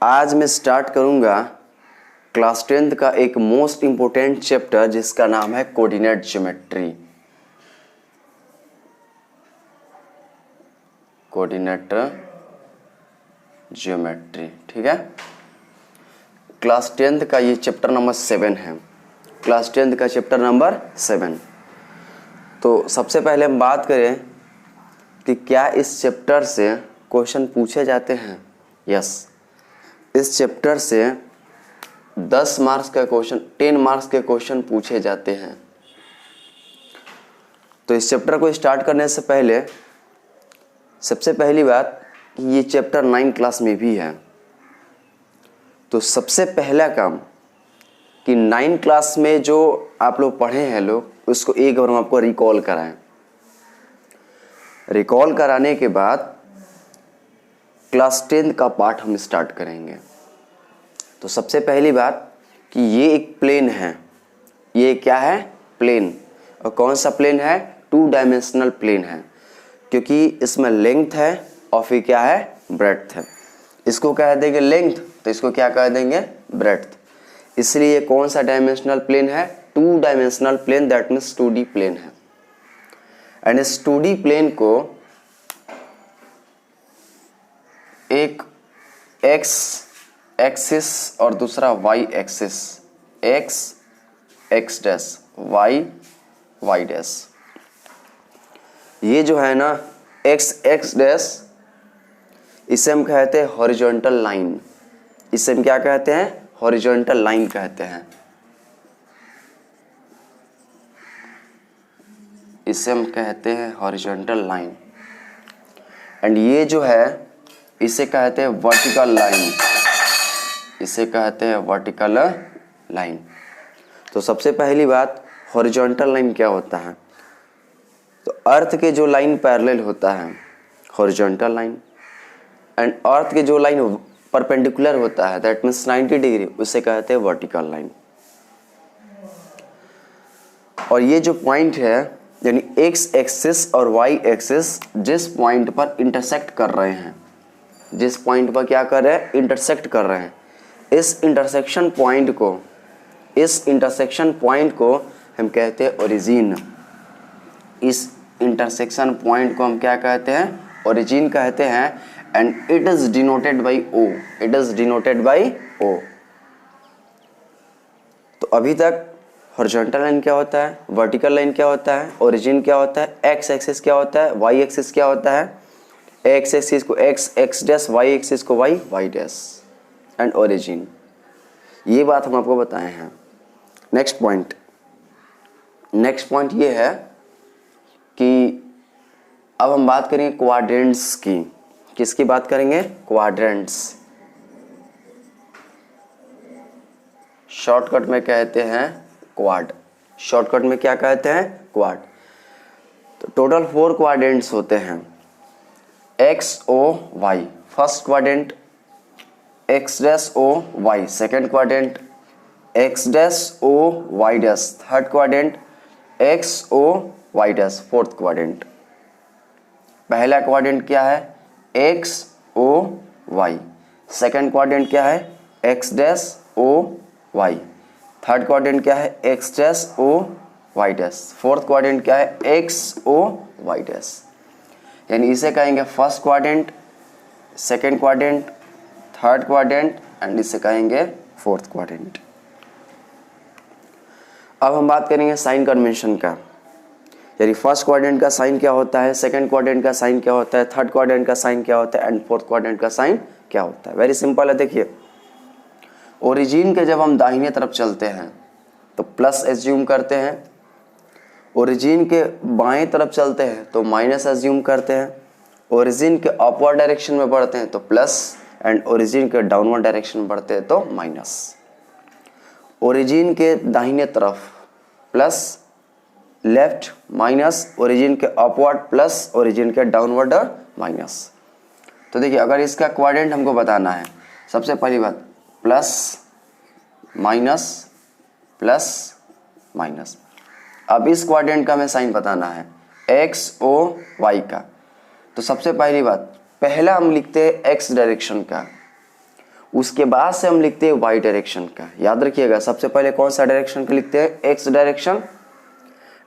आज मैं स्टार्ट करूंगा क्लास 10th का एक मोस्ट इम्पोर्टेंट चैप्टर जिसका नाम है कोऑर्डिनेट ज्योमेट्री। कोऑर्डिनेट ज्योमेट्री, ठीक है। क्लास 10th का ये चैप्टर नंबर 7 है। क्लास 10th का चैप्टर नंबर 7। तो सबसे पहले हम बात करें कि क्या इस चैप्टर से क्वेश्चन पूछे जाते हैं। यस, इस चैप्टर से 10 मार्क्स का क्वेश्चन, 10 मार्क्स के क्वेश्चन पूछे जाते हैं। तो इस चैप्टर को स्टार्ट करने से पहले सबसे पहली बात, ये चैप्टर 9 क्लास में भी है। तो सबसे पहला काम कि 9 क्लास में जो आप लोग पढ़े हैं लोग, उसको एक बार हम आपको रिकॉल कराएं। रिकॉल कराने के बाद क्लास 10 का पार्ट हम स्टार्ट करेंगे। तो सबसे पहली बात कि ये एक प्लेन है। ये क्या है? प्लेन। और कौन सा प्लेन है? 2 डायमेंशनल प्लेन है, क्योंकि इसमें लेंथ है और फिर क्या है? ब्रेड्थ है। इसको कह देंगे लेंथ, तो इसको क्या कह देंगे? ब्रेड्थ। इसलिए ये कौन सा डायमेंशनल प्लेन है? 2 dimensional plane, that means 2D plane है। एंड इस 2D प्लेन को एक x एक्सिस और दूसरा y axis, x dash, y dash. ये जो है ना x डैश, इसे हम कहते हैं हॉरिजॉन्टल लाइन। इसे हम क्या कहते हैं? हॉरिजॉन्टल लाइन कहते हैं। इसे हम कहते हैं हॉरिजॉन्टल लाइन। एंड ये जो है इसे कहते हैं वर्टिकल लाइन। इसे कहते हैं वर्टिकल लाइन। तो सबसे पहली बात, हॉरिजॉन्टल लाइन क्या होता है? तो अर्थ के जो लाइन पैरेलल होता है, हॉरिजॉन्टल लाइन। एंड अर्थ के जो लाइन परपेंडिकुलर होता है, दैट मीन्स 90 डिग्री, उसे कहते हैं वर्टिकल लाइन। और ये जो पॉइंट है, यानी एक्स एक्सिस और वाई एक्सिस जिस पॉइंट पर इंटरसेक्ट कर रहे हैं, जिस पॉइंट पर क्या कर रहे हैं? इंटरसेक्ट कर रहे हैं। इस इंटरसेक्शन पॉइंट को हम कहते हैं ओरिजिन। इस इंटरसेक्शन पॉइंट को हम क्या कहते हैं? ओरिजिन कहते हैं। And it is denoted by O. It is denoted by O. तो अभी तक हॉरिजॉन्टल लाइन क्या होता है, वर्टिकल लाइन क्या होता है, ओरिजिन क्या होता है, एक्स एक्सिस क्या होता है, वाई एक्सिस क्या होता है, एक्स एक्सिस को एक्स डैश, वाई एक्सिस को वाई डैश, एंड ओरिजिन। ये बात हम आपको बताए हैं। नेक्स्ट पॉइंट ये है कि अब हम बात करेंगे क्वाड्रेंट्स की। किसकी बात करेंगे? क्वाड्रेंट्स। शॉर्टकट में कहते हैं क्वाड। शॉर्टकट में क्या कहते हैं? क्वाड। तो टोटल 4 क्वाड्रेंट्स होते हैं। X O Y first quadrant, X dash O Y second quadrant, X dash O Y dash third quadrant, X O Y dash fourth quadrant. पहला क्वाड्रेंट क्या है? X O Y. Second quadrant क्या है? X dash O Y. Third quadrant क्या है? X dash O Y dash. Fourth quadrant क्या है? X O Y dash. यानी इसे कहेंगे first quadrant, second quadrant, third quadrant, and इसे कहेंगे फोर्थ क्वाड्रेंट। अब हम बात करेंगे साइन कन्वेंशन का। यानी फर्स्ट क्वाड्रेंट का साइन क्या होता है, सेकेंड क्वाड्रेंट का साइन क्या होता है, थर्ड क्वाड्रेंट का साइन क्या होता है, एंड फोर्थ क्वाड्रेंट का साइन क्या होता है। वेरी सिंपल है। देखिए, ओरिजिन के जब हम दाहिने तरफ चलते हैं तो प्लस एज्यूम करते हैं, ओरिजिन के बाएं तरफ चलते हैं तो माइनस एज्यूम करते हैं, ओरिजिन के अपवर्ड डायरेक्शन में बढ़ते हैं तो प्लस, एंड ओरिजिन के डाउनवर्ड डायरेक्शन में बढ़ते हैं तो माइनस। ओरिजिन के दाहिने तरफ प्लस, लेफ्ट माइनस, ओरिजिन के अपवर्ड प्लस, ओरिजिन के डाउनवर्ड माइनस। तो देखिए, अगर इसका क्वाड्रेंट हमको बताना है, सबसे पहली बात प्लस माइनस प्लस माइनस। अब इस क्वाड्रेंट का हमें साइन बताना है, एक्स ओ वाई का। तो सबसे पहली बात, पहला हम लिखते हैं एक्स डायरेक्शन का, उसके बाद से हम लिखते हैं वाई डायरेक्शन का। याद रखिएगा, सबसे पहले कौन सा डायरेक्शन का लिखते हैं, एक्स डायरेक्शन,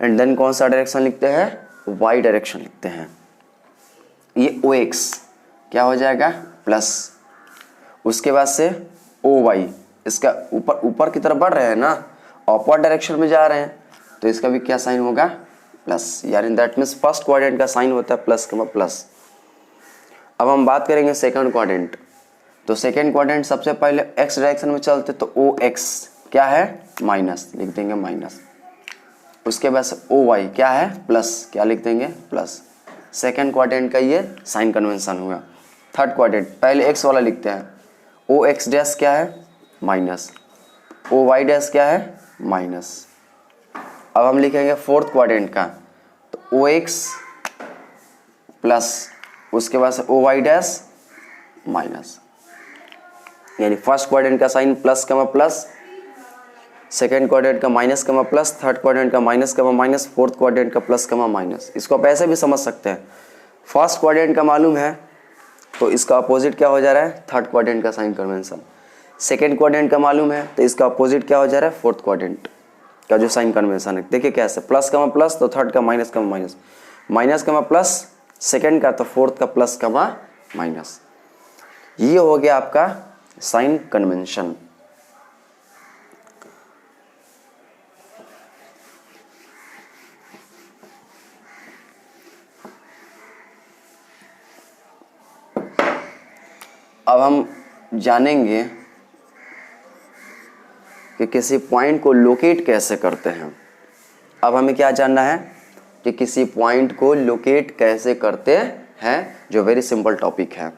एंड देन कौन सा डायरेक्शन लिखते हैं, वाई डायरेक्शन लिखते हैं। ये ओ एक्स क्या हो जाएगा, प्लस, उसके बाद से ओ वाई, इसका ऊपर ऊपर की तरफ बढ़ रहे हैं ना, अपवर्ड डायरेक्शन में जा रहे हैं, तो इसका भी क्या साइन होगा, प्लस, यानी दैट मीन्स फर्स्ट क्वाड्रेंट का साइन होता है प्लस कमा प्लस। अब हम बात करेंगे सेकंड क्वाड्रेंट। तो सेकंड क्वाड्रेंट सबसे पहले एक्स डायरेक्शन में चलते, तो ओ एक्स क्या है, माइनस, लिख देंगे माइनस। उसके बाद से ओ वाई क्या है, प्लस, क्या लिख देंगे, प्लस। सेकंड क्वाड्रेंट का ये साइन कन्वेंशन हुआ। थर्ड क्वाड्रेंट पहले एक्स वाला लिखते हैं, ओ एक्स डैश क्या है, माइनस, ओ वाई डैश क्या है, माइनस। अब हम लिखेंगे फोर्थ क्वाड्रेंट का, तो ओ एक्स प्लस, उसके बाद से ओ वाई डैश माइनस, यानी फर्स्ट क्वाड्रेंट का sign plus comma plus, second quadrant का minus comma plus, third quadrant का minus comma minus, fourth quadrant का प्लस कमा माइनस। इसको आप ऐसे भी समझ सकते हैं, फर्स्ट क्वाड्रेंट का मालूम है तो इसका अपोजिट क्या हो जा रहा है, थर्ड क्वाड्रेंट का साइन कन्वेंशन। सेकेंड क्वाड्रेंट का मालूम है तो इसका अपोजिट क्या हो जा रहा है, फोर्थ क्वाड्रेंट का जो साइन कन्वेंशन है। देखिए कैसे, प्लस कमा प्लस तो थर्ड का minus comma minus, minus comma plus second का तो फोर्थ का प्लस कमा माइनस। ये हो गया आपका साइन कन्वेंशन। अब हम जानेंगे कि किसी पॉइंट को लोकेट कैसे करते हैं। अब हमें क्या जानना है कि किसी पॉइंट को लोकेट कैसे करते हैं, जो वेरी सिंपल टॉपिक है।